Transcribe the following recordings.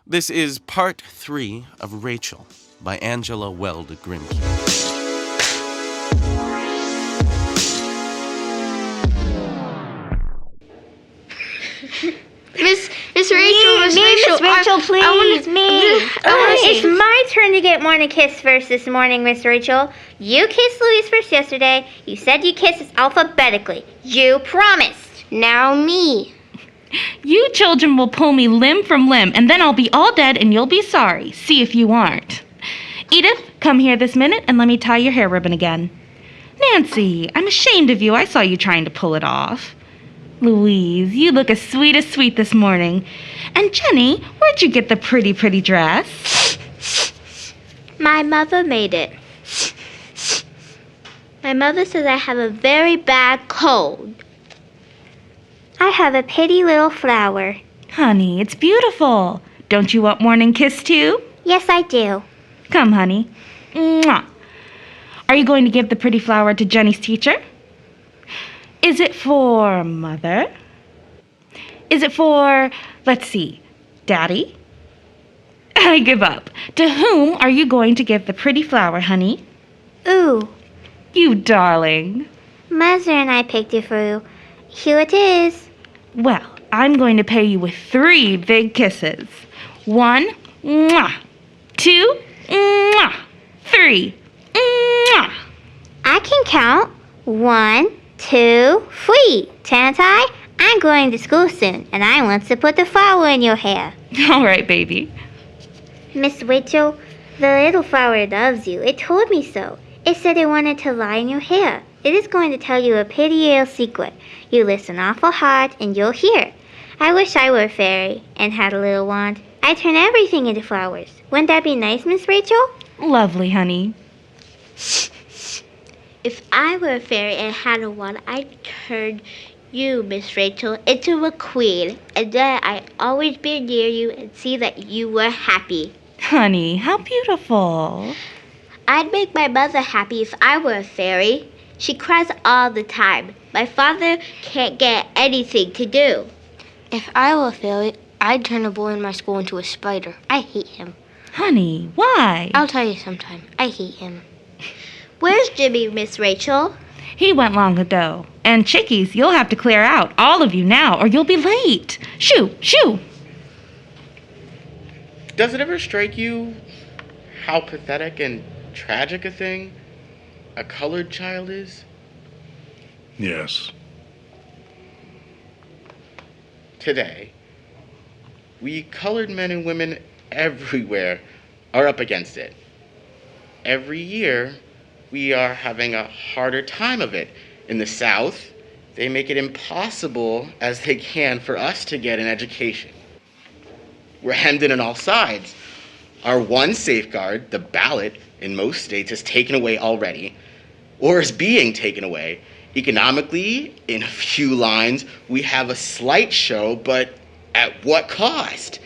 This is part 3 of Rachel by Angela Weld Grimke. Miss Rachel, please, it's my turn to get morning kiss first this morning, Miss Rachel. You kissed Louise first yesterday. You said you kissed us alphabetically. You promised. Now me. You children will pull me limb from limb, and then I'll be all dead and you'll be sorry. See if you aren't. Edith, come here this minute and let me tie your hair ribbon again. Nancy, I'm ashamed of you. I saw you trying to pull it off. Louise, you look as sweet this morning. And Jenny, where'd you get the pretty dress? My mother made it. My mother says I have a very bad cold. I have a pretty little flower. Honey, it's beautiful. Don't you want morning kiss too? Yes, I do. Come, honey. Mwah. Are you going to give the pretty flower to Jenny's teacher? Is it for Mother? Is it for, let's see, Daddy? I give up. To whom are you going to give the pretty flower, honey? Ooh. You darling. Mother and I picked it for you. Here it is. Well, I'm going to pay you with 3 big kisses. 1, mwah. 2, mwah. 3, mwah. I can count. 1, 2, 3. Can't I? I'm going to school soon, and I want to put the flower in your hair. All right, baby. Miss Rachel, the little flower loves you. It told me so. It said it wanted to lie in your hair. It is going to tell you a pretty little secret. You listen awful hard, and you'll hear. I wish I were a fairy and had a little wand. I'd turn everything into flowers. Wouldn't that be nice, Miss Rachel? Lovely, honey. If I were a fairy and had a wand, I'd turn you, Miss Rachel, into a queen, and then I'd always be near you and see that you were happy. Honey, how beautiful. I'd make my mother happy if I were a fairy. She cries all the time. My father can't get anything to do. If I were a fairy, I'd turn a boy in my school into a spider. I hate him. Honey, why? I'll tell you sometime. I hate him. Where's Jimmy, Miss Rachel? He went long ago. And chickies, you'll have to clear out, all of you now, or you'll be late. Shoo, shoo. Does it ever strike you how pathetic and tragic a thing a colored child is? Yes. Today, we colored men and women everywhere are up against it. Every year, we are having a harder time of it. In the South, they make it impossible as they can for us to get an education. We're hemmed in on all sides. Our one safeguard, the ballot, in most states is taken away already, or is being taken away. Economically, in a few lines, we have a slight show, but at what cost?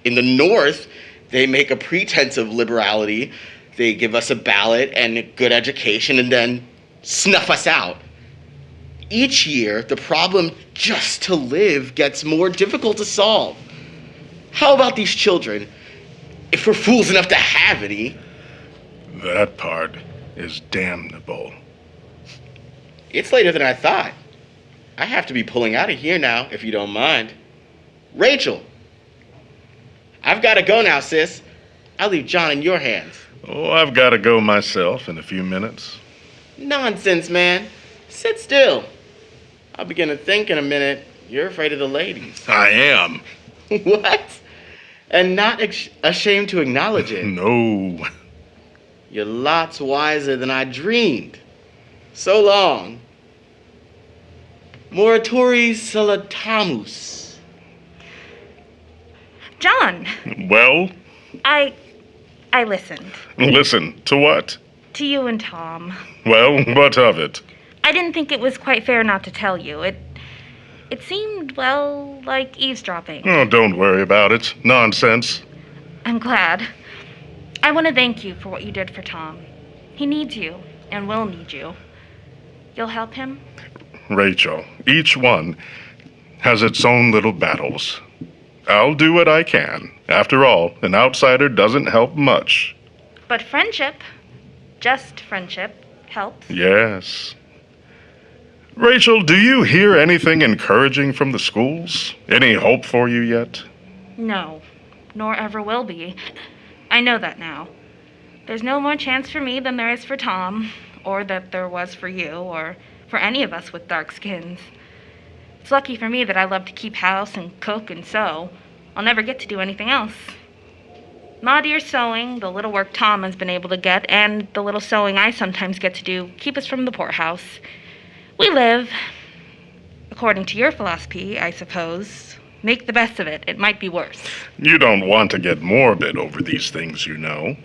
In the North, they make a pretense of liberality. They give us a ballot and a good education and then snuff us out. Each year, the problem just to live gets more difficult to solve. How about these children, if we're fools enough to have any? That part is damnable. It's later than I thought. I have to be pulling out of here now, if you don't mind. Rachel, I've got to go now, sis. I'll leave John in your hands. Oh, I've got to go myself in a few minutes. Nonsense, man. Sit still. I'll begin to think in a minute you're afraid of the ladies. I am. What? And not ashamed to acknowledge it. No. You're lots wiser than I dreamed. So long. Moratori salutamus. John, Well, I listened. listen, to what? To you and Tom. Well, what of it? I didn't think it was quite fair not to tell you. It seemed, well, like eavesdropping. Oh, don't worry about it. Nonsense. I'm glad. I want to thank you for what you did for Tom. He needs you and will need you. You'll help him? Rachel, each one has its own little battles. I'll do what I can. After all, an outsider doesn't help much. But friendship, just friendship, helps. Yes. Rachel, do you hear anything encouraging from the schools? Any hope for you yet? No, nor ever will be. I know that now. There's no more chance for me than there is for Tom, or that there was for you, or for any of us with dark skins. It's lucky for me that I love to keep house and cook and sew. I'll never get to do anything else. Ma dear's sewing, the little work Tom has been able to get, and the little sewing I sometimes get to do keep us from the poorhouse. We live, according to your philosophy, I suppose. Make the best of it. It might be worse. You don't want to get morbid over these things, you know.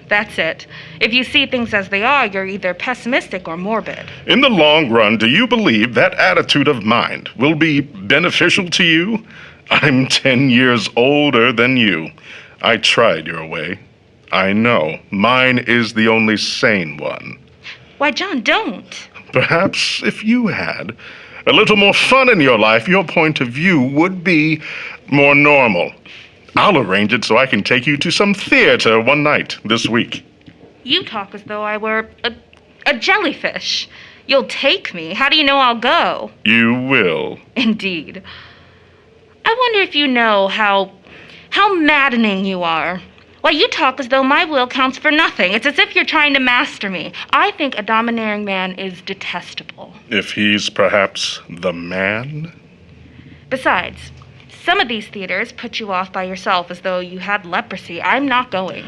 That's it. If you see things as they are, you're either pessimistic or morbid. In the long run, do you believe that attitude of mind will be beneficial to you? I'm 10 years older than you. I tried your way. I know. Mine is the only sane one. Why, John, don't. Perhaps if you had a little more fun in your life, your point of view would be more normal. I'll arrange it so I can take you to some theater one night this week. You talk as though I were a jellyfish. You'll take me. How do you know I'll go? You will. Indeed. I wonder if you know how maddening you are. Why, you talk as though my will counts for nothing. It's as if you're trying to master me. I think a domineering man is detestable. If he's perhaps the man? Besides, some of these theaters put you off by yourself as though you had leprosy. I'm not going.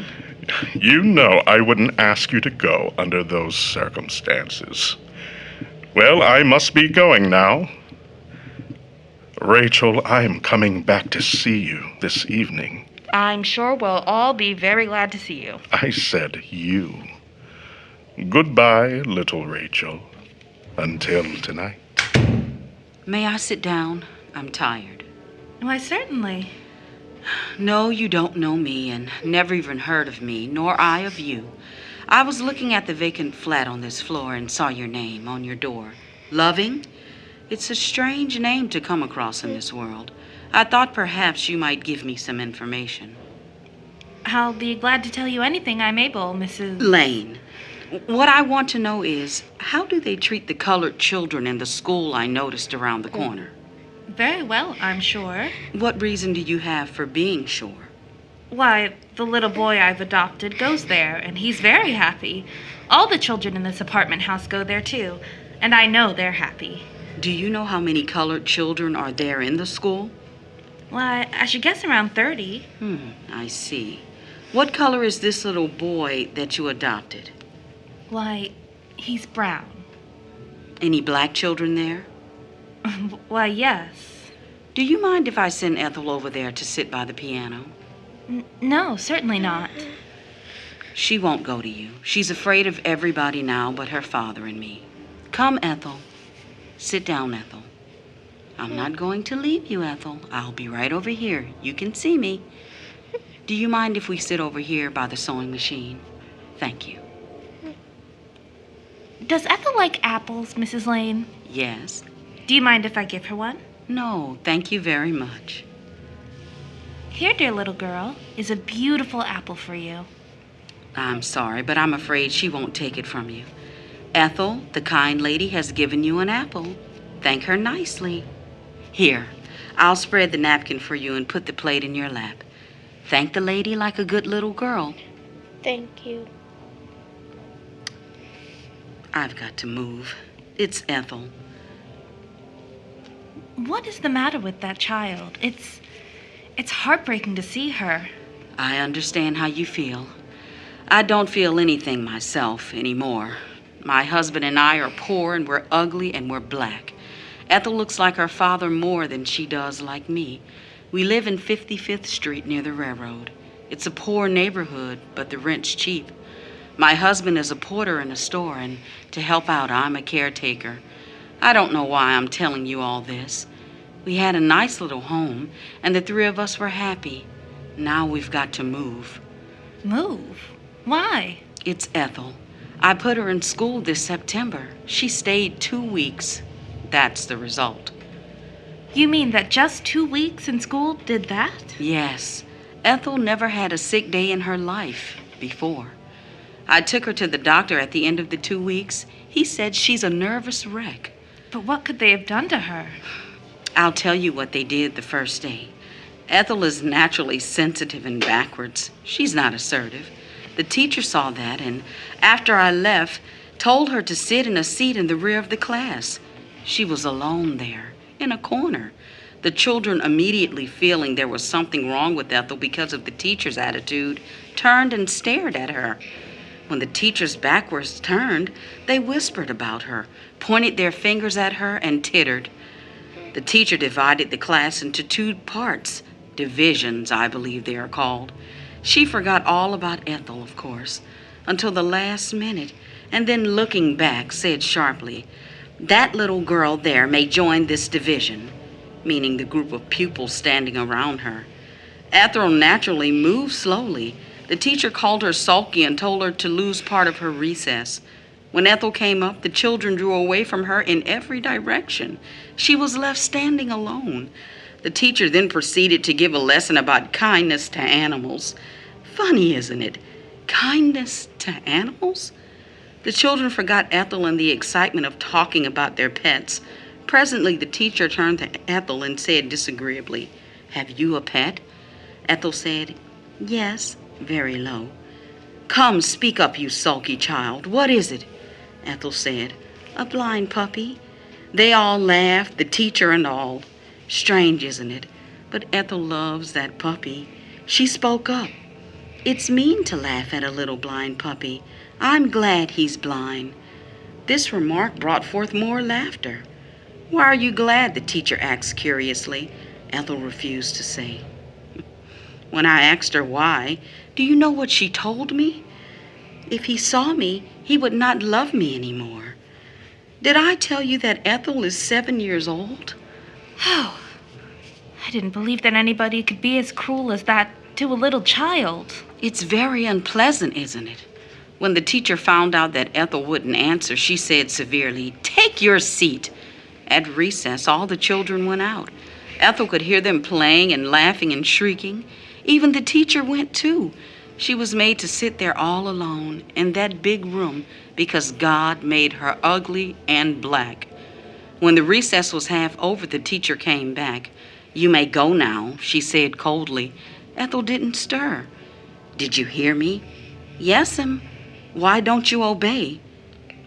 You know I wouldn't ask you to go under those circumstances. Well, I must be going now. Rachel, I'm coming back to see you this evening. I'm sure we'll all be very glad to see you. I said you. Goodbye, little Rachel. Until tonight. May I sit down? I'm tired. Why, certainly. No, you don't know me and never even heard of me, nor I of you. I was looking at the vacant flat on this floor and saw your name on your door. Loving? It's a strange name to come across in this world. I thought perhaps you might give me some information. I'll be glad to tell you anything I'm able, Mrs. Lane. What I want to know is, how do they treat the colored children in the school I noticed around the corner? Very well, I'm sure. What reason do you have for being sure? Why, the little boy I've adopted goes there, and he's very happy. All the children in this apartment house go there, too, and I know they're happy. Do you know how many colored children are there in the school? Why, I should guess around 30. I see. What color is this little boy that you adopted? Why, he's brown. Any black children there? Why, yes. Do you mind if I send Ethel over there to sit by the piano? No, certainly not. She won't go to you. She's afraid of everybody now but her father and me. Come, Ethel. Sit down, Ethel. I'm not going to leave you, Ethel. I'll be right over here. You can see me. Do you mind if we sit over here by the sewing machine? Thank you. Does Ethel like apples, Mrs. Lane? Yes. Do you mind if I give her one? No, thank you very much. Here, dear little girl, is a beautiful apple for you. I'm sorry, but I'm afraid she won't take it from you. Ethel, the kind lady, has given you an apple. Thank her nicely. Here, I'll spread the napkin for you and put the plate in your lap. Thank the lady like a good little girl. Thank you. I've got to move. It's Ethel. What is the matter with that child? It's heartbreaking to see her. I understand how you feel. I don't feel anything myself anymore. My husband and I are poor and we're ugly and we're black. Ethel looks like her father more than she does like me. We live in 55th Street near the railroad. It's a poor neighborhood, but the rent's cheap. My husband is a porter in a store, and to help out, I'm a caretaker. I don't know why I'm telling you all this. We had a nice little home, and the three of us were happy. Now we've got to move. Move? Why? It's Ethel. I put her in school this September. She stayed 2 weeks. That's the result. You mean that just 2 weeks in school did that? Yes. Ethel never had a sick day in her life before. I took her to the doctor at the end of the 2 weeks. He said she's a nervous wreck. But what could they have done to her? I'll tell you what they did the first day. Ethel is naturally sensitive and backwards. She's not assertive. The teacher saw that, and after I left, told her to sit in a seat in the rear of the class. She was alone there, in a corner. The children, immediately feeling there was something wrong with Ethel because of the teacher's attitude, turned and stared at her. When the teacher's back was turned, they whispered about her, pointed their fingers at her, and tittered. The teacher divided the class into 2 parts. Divisions, I believe they are called. She forgot all about Ethel, of course, until the last minute, and then looking back, said sharply, "That little girl there may join this division," meaning the group of pupils standing around her. Ethel naturally moved slowly. The teacher called her sulky and told her to lose part of her recess. When Ethel came up, the children drew away from her in every direction. She was left standing alone. The teacher then proceeded to give a lesson about kindness to animals. Funny, isn't it? Kindness to animals? The children forgot Ethel in the excitement of talking about their pets. Presently, the teacher turned to Ethel and said disagreeably, "Have you a pet?" Ethel said, "Yes," very low. "Come, speak up, you sulky child. What is it?" Ethel said, "A blind puppy." They all laughed, the teacher and all. Strange, isn't it? But Ethel loves that puppy. She spoke up. "It's mean to laugh at a little blind puppy. I'm glad he's blind." This remark brought forth more laughter. "Why are you glad?" the teacher asked curiously. Ethel refused to say. When I asked her why, do you know what she told me? If he saw me, he would not love me anymore. Did I tell you that Ethel is 7 years old? Oh, I didn't believe that anybody could be as cruel as that to a little child. It's very unpleasant, isn't it? When the teacher found out that Ethel wouldn't answer, she said severely, "Take your seat." At recess, all the children went out. Ethel could hear them playing and laughing and shrieking. Even the teacher went too. She was made to sit there all alone in that big room because God made her ugly and black. When the recess was half over, the teacher came back. "You may go now," she said coldly. Ethel didn't stir. "Did you hear me?" "Yes'm." "Why don't you obey?"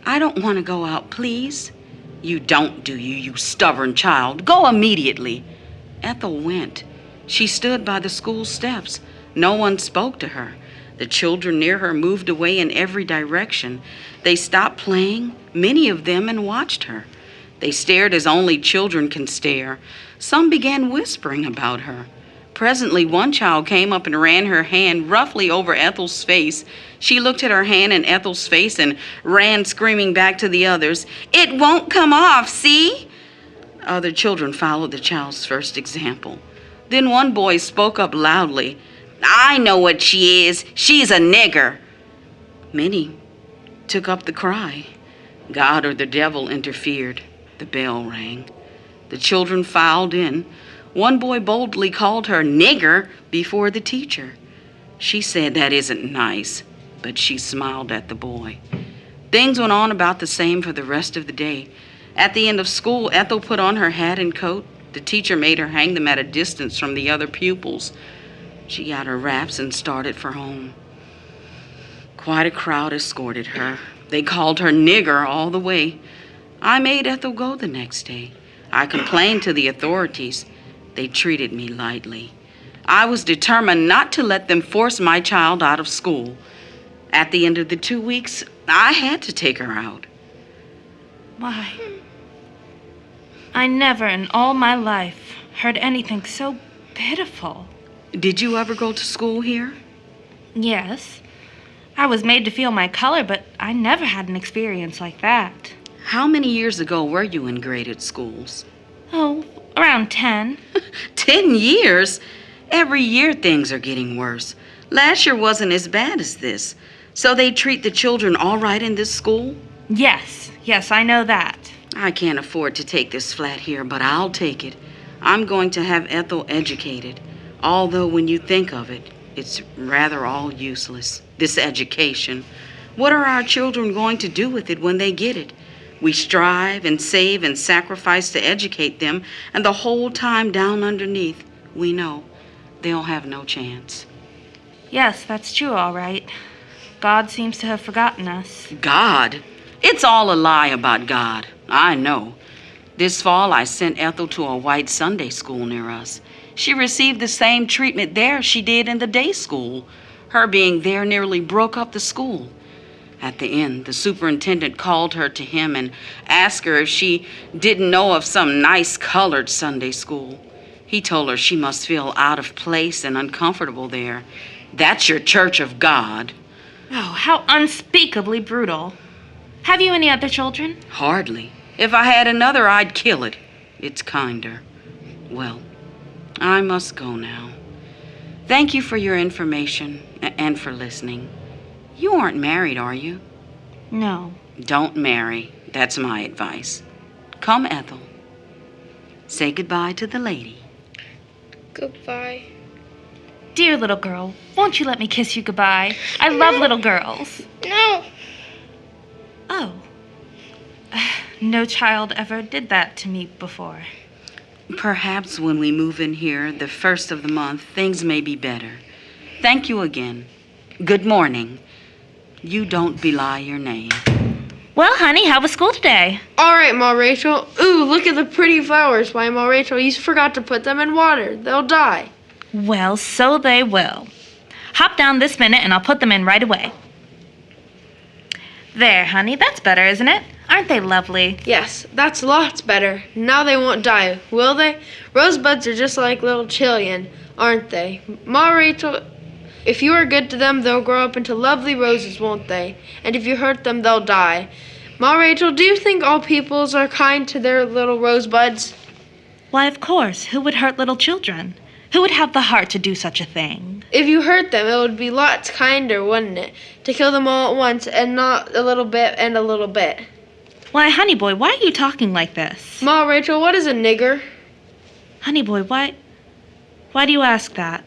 "I don't want to go out, please." "You don't, do you, you stubborn child? Go immediately." Ethel went. She stood by the school steps. No one spoke to her. The children near her moved away in every direction. They stopped playing, many of them, and watched her. They stared as only children can stare. Some began whispering about her. Presently, one child came up and ran her hand roughly over Ethel's face. She looked at her hand and Ethel's face and ran screaming back to the others, "It won't come off, see?" Other children followed the child's first example. Then one boy spoke up loudly, "I know what she is. She's a nigger." Many took up the cry. God or the devil interfered. The bell rang. The children filed in. One boy boldly called her nigger before the teacher. She said that isn't nice, but she smiled at the boy. Things went on about the same for the rest of the day. At the end of school, Ethel put on her hat and coat. The teacher made her hang them at a distance from the other pupils. She got her wraps and started for home. Quite a crowd escorted her. They called her nigger all the way. I made Ethel go the next day. I complained to the authorities. They treated me lightly. I was determined not to let them force my child out of school. At the end of the 2 weeks, I had to take her out. Why? I never in all my life heard anything so pitiful. Did you ever go to school here? Yes. I was made to feel my color, but I never had an experience like that. How many years ago were you in graded schools? Oh, around 10. 10 years? Every year things are getting worse. Last year wasn't as bad as this. So they treat the children all right in this school? Yes, I know that. I can't afford to take this flat here, but I'll take it. I'm going to have Ethel educated, although when you think of it, it's rather all useless, this education. What are our children going to do with it when they get it? We strive and save and sacrifice to educate them, and the whole time down underneath, we know they'll have no chance. Yes, that's true, all right. God seems to have forgotten us. God? It's all a lie about God. I know. This fall, I sent Ethel to a white Sunday school near us. She received the same treatment there she did in the day school. Her being there nearly broke up the school. At the end, the superintendent called her to him and asked her if she didn't know of some nice colored Sunday school. He told her she must feel out of place and uncomfortable there. That's your church of God. Oh, how unspeakably brutal. Have you any other children? Hardly. If I had another, I'd kill it. It's kinder. Well, I must go now. Thank you for your information and for listening. You aren't married, are you? No. Don't marry. That's my advice. Come, Ethel. Say goodbye to the lady. Goodbye. Dear little girl, won't you let me kiss you goodbye? I love little girls. No. Oh. No child ever did that to me before. Perhaps when we move in here, the first of the month, things may be better. Thank you again. Good morning. You don't belie your name. Well, honey, how was school today? All right, Ma Rachel. Ooh, look at the pretty flowers. Why, Ma Rachel, you forgot to put them in water. They'll die. Well, so they will. Hop down this minute and I'll put them in right away. There, honey, that's better, isn't it? Aren't they lovely? Yes, that's lots better. Now they won't die, will they? Rosebuds are just like little children, aren't they? Ma Rachel, if you are good to them, they'll grow up into lovely roses, won't they? And if you hurt them, they'll die. Ma Rachel, do you think all peoples are kind to their little rosebuds? Why, of course. Who would hurt little children? Who would have the heart to do such a thing? If you hurt them, it would be lots kinder, wouldn't it? To kill them all at once and not a little bit and a little bit. Why, honey boy, why are you talking like this? Ma Rachel, what is a nigger? Honey boy, why do you ask that?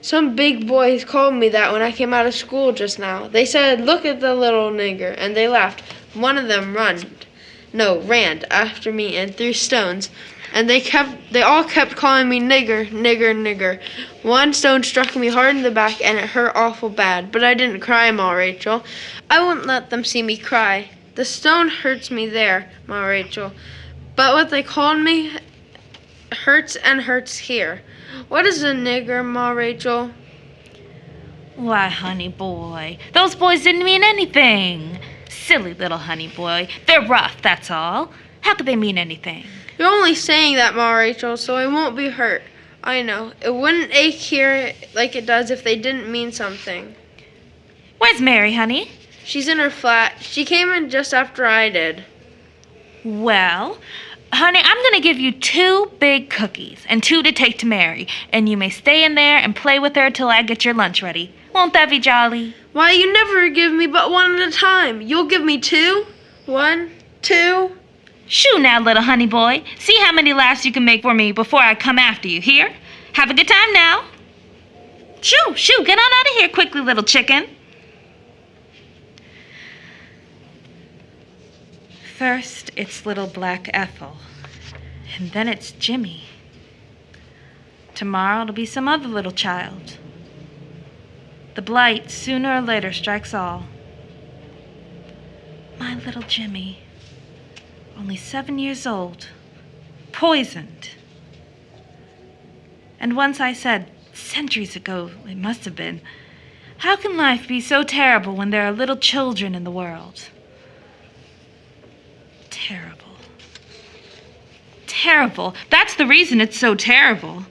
Some big boys called me that when I came out of school just now. They said, "Look at the little nigger," and they laughed. One of them ran after me and threw stones. And they all kept calling me nigger, nigger, nigger. One stone struck me hard in the back and it hurt awful bad. But I didn't cry, Ma Rachel. I wouldn't let them see me cry. The stone hurts me there, Ma Rachel. But what they called me hurts and hurts here. What is a nigger, Ma Rachel? Why, honey boy, those boys didn't mean anything. Silly little honey boy. They're rough, that's all. How could they mean anything? You're only saying that, Ma Rachel, so I won't be hurt. I know. It wouldn't ache here like it does if they didn't mean something. Where's Mary, honey? She's in her flat. She came in just after I did. Well, honey, I'm going to give you 2 big cookies and 2 to take to Mary. And you may stay in there and play with her till I get your lunch ready. Won't that be jolly? Why, you never give me but 1 at a time. You'll give me 2? 1, 2... Shoo now, little honey boy. See how many laughs you can make for me before I come after you. Here, have a good time now. Shoo, shoo, get on out of here quickly, little chicken. First, it's little black Ethel. And then it's Jimmy. Tomorrow it'll be some other little child. The blight sooner or later strikes all. My little Jimmy. Only 7 years old, poisoned. And once I said, centuries ago it must have been, how can life be so terrible when there are little children in the world? Terrible. Terrible. That's the reason it's so terrible.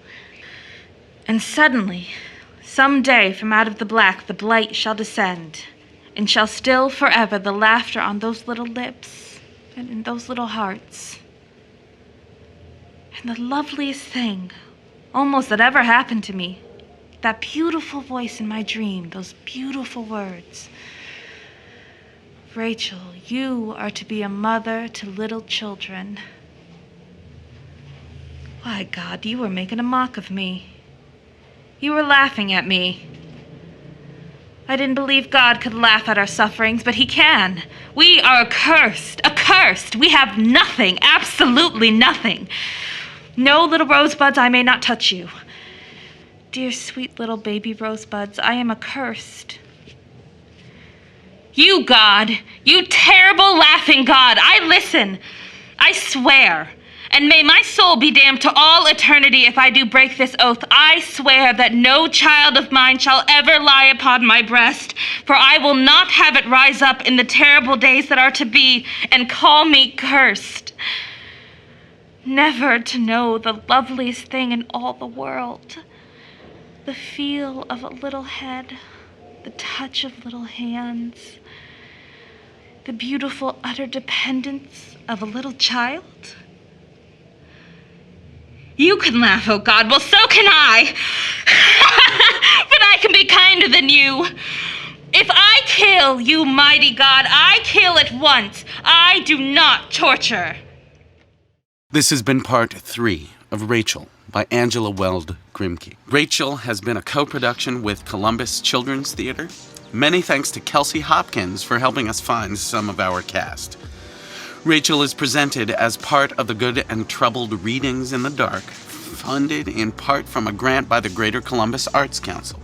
And suddenly, some day from out of the black, the blight shall descend, and shall still forever the laughter on those little lips, and in those little hearts. And the loveliest thing, almost that ever happened to me, that beautiful voice in my dream, those beautiful words. Rachel, you are to be a mother to little children. Why, God, you were making a mock of me. You were laughing at me. I didn't believe God could laugh at our sufferings, but he can. We are accursed. We have nothing, absolutely nothing. No, little rosebuds, I may not touch you. Dear sweet little baby rosebuds, I am accursed. You, God, you terrible laughing God, I listen. I swear, and may my soul be damned to all eternity if I do break this oath. I swear that no child of mine shall ever lie upon my breast, for I will not have it rise up in the terrible days that are to be and call me cursed. Never to know the loveliest thing in all the world, the feel of a little head, the touch of little hands, the beautiful utter dependence of a little child. You can laugh, oh God. Well, so can I. But I can be kinder than you. If I kill, you mighty God, I kill at once. I do not torture. This has been part 3 of Rachel by Angela Weld Grimke. Rachel has been a co-production with Columbus Children's Theater. Many thanks to Kelsey Hopkins for helping us find some of our cast. Rachel is presented as part of the Good and Troubled Readings in the Dark, funded in part from a grant by the Greater Columbus Arts Council.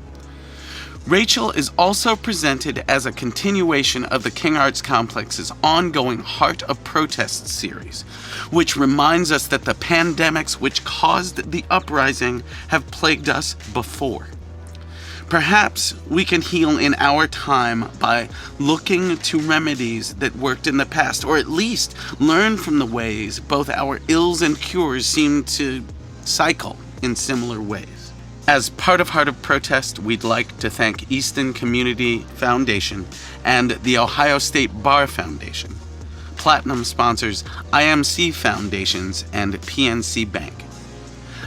Rachel is also presented as a continuation of the King Arts Complex's ongoing Heart of Protest series, which reminds us that the pandemics which caused the uprising have plagued us before. Perhaps we can heal in our time by looking to remedies that worked in the past, or at least learn from the ways both our ills and cures seem to cycle in similar ways. As part of Heart of Protest, we'd like to thank Easton Community Foundation and the Ohio State Bar Foundation. Platinum sponsors IMC Foundations and PNC Bank.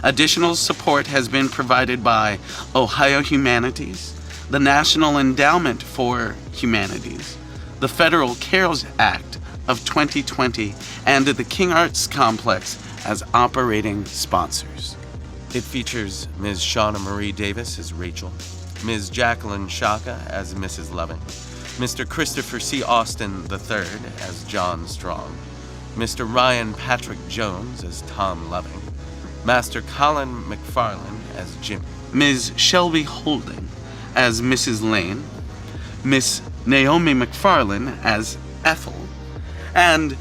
Additional support has been provided by Ohio Humanities, the National Endowment for Humanities, the Federal CARES Act of 2020, and the King Arts Complex as operating sponsors. It features Ms. Shauna Marie Davis as Rachel, Ms. Jacqueline Shaka as Mrs. Loving, Mr. Christopher C. Austin III as John Strong, Mr. Ryan Patrick Jones as Tom Loving, Master Colin McFarlane as Jim, Ms. Shelby Holding as Mrs. Lane, Miss Naomi McFarlane as Ethel, and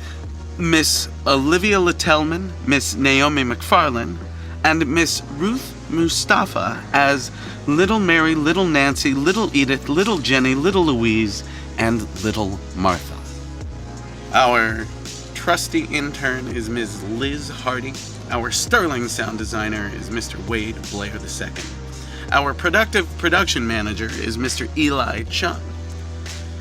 Miss Olivia Littelman, Miss Naomi McFarlane, and Miss Ruth Mustafa as Little Mary, Little Nancy, Little Edith, Little Jenny, Little Louise, and Little Martha. Our trusty intern is Ms. Liz Hardy. Our sterling sound designer is Mr. Wade Blair II. Our productive production manager is Mr. Eli Chung.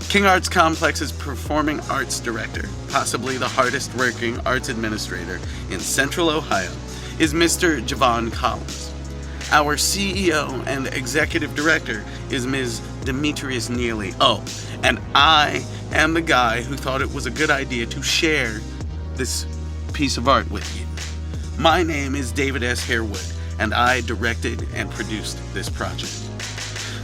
King Arts Complex's performing arts director, possibly the hardest working arts administrator in Central Ohio, is Mr. Javon Collins. Our CEO and executive director is Ms. Demetrius Neely. Oh, and I am the guy who thought it was a good idea to share this piece of art with you. My name is David S. Harewood, and I directed and produced this project.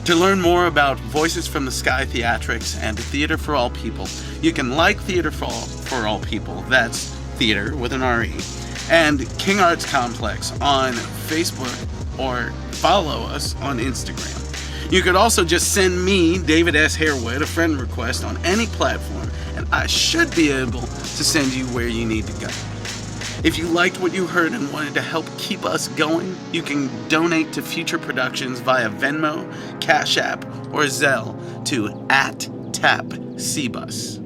To learn more about Voices from the Sky Theatrics and Theater for All People, you can like Theater for All People, that's theater with an R-E, and King Arts Complex on Facebook or follow us on Instagram. You could also just send me, David S. Harewood, a friend request on any platform, and I should be able to send you where you need to go. If you liked what you heard and wanted to help keep us going, you can donate to future productions via Venmo, CashApp, or Zelle to @TapCBus.